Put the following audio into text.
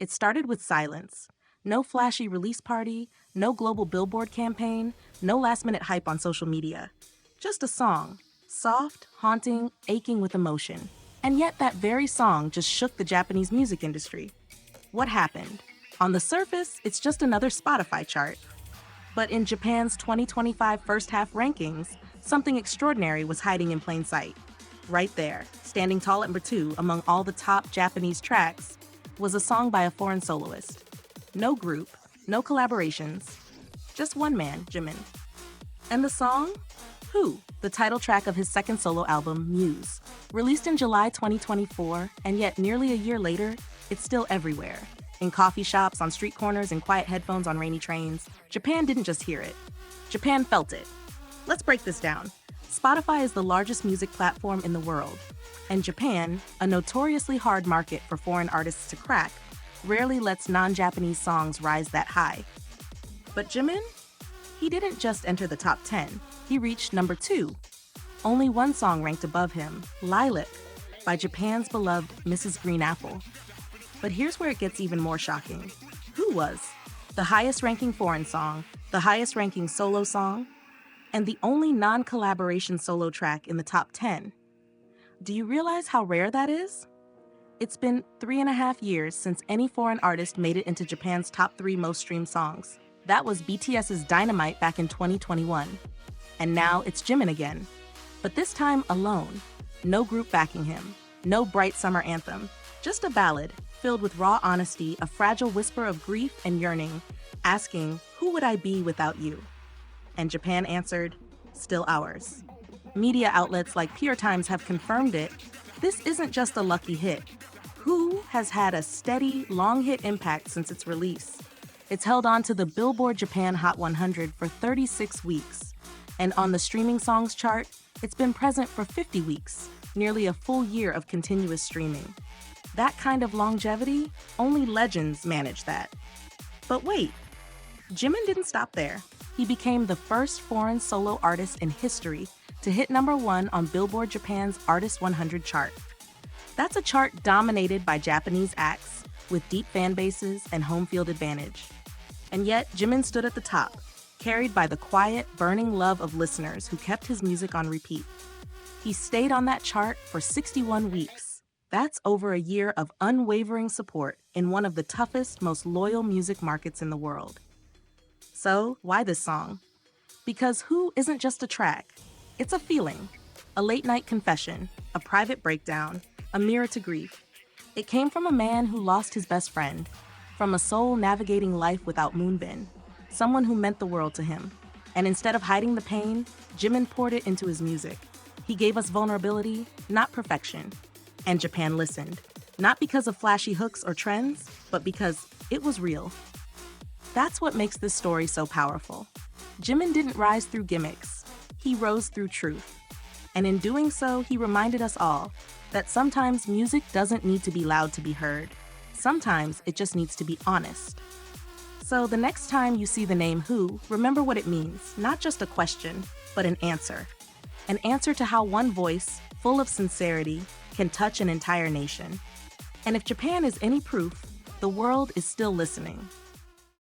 it started with silence. No flashy release party, no global billboard campaign, no last-minute hype on social media. Just a song, soft, haunting, aching with emotion. And yet that very song just shook the Japanese music industry. What happened? On the surface, it's just another Spotify chart. But in Japan's 2025 first-half rankings, something extraordinary was hiding in plain sight. Right there, standing tall at number 2 among all the top Japanese tracks, was a song by a foreign soloist. No group, no collaborations, just one man, Jimin. And the song? Who, the title track of his second solo album, Muse. Released in July 2024, and yet nearly a year later, it's still everywhere. In coffee shops, on street corners, and quiet headphones on rainy trains, Japan didn't just hear it. Japan felt it. Let's break this down. Spotify is the largest music platform in the world, and Japan, a notoriously hard market for foreign artists to crack, rarely lets non-Japanese songs rise that high. But Jimin? He didn't just enter the top 10, he reached number 2. Only one song ranked above him, Lilac, by Japan's beloved Mrs. Green Apple. But here's where it gets even more shocking. Who was? The highest-ranking foreign song, the highest-ranking solo song, and the only non-collaboration solo track in the top 10. Do you realize how rare that is? It's been 3.5 years since any foreign artist made it into Japan's top 3 most streamed songs. That was BTS's Dynamite back in 2021. And now it's Jimin again. But this time alone. No group backing him. No bright summer anthem. Just a ballad filled with raw honesty, a fragile whisper of grief and yearning, asking, who would I be without you? And Japan answered, still ours. Media outlets like Pure Times have confirmed it. This isn't just a lucky hit. Who has had a steady, long-hit impact since its release. It's held on to the Billboard Japan Hot 100 for 36 weeks. And on the streaming songs chart, it's been present for 50 weeks, nearly a full year of continuous streaming. That kind of longevity, only legends manage that. But wait, Jimin didn't stop there. He became the first foreign solo artist in history to hit number 1 on Billboard Japan's Artist 100 chart. That's a chart dominated by Japanese acts, with deep fan bases and home field advantage. And yet, Jimin stood at the top, carried by the quiet, burning love of listeners who kept his music on repeat. He stayed on that chart for 61 weeks. That's over a year of unwavering support in one of the toughest, most loyal music markets in the world. So, why this song? Because Who isn't just a track. It's a feeling, a late-night confession, a private breakdown, a mirror to grief. It came from a man who lost his best friend, from a soul navigating life without Moonbin, someone who meant the world to him. And instead of hiding the pain, Jimin poured it into his music. He gave us vulnerability, not perfection. And Japan listened, not because of flashy hooks or trends, but because it was real. That's what makes this story so powerful. Jimin didn't rise through gimmicks. He rose through truth. And in doing so, he reminded us all that sometimes music doesn't need to be loud to be heard. Sometimes it just needs to be honest. So the next time you see the name Who, remember what it means, not just a question, but an answer. An answer to how one voice, full of sincerity, can touch an entire nation. And if Japan is any proof, the world is still listening.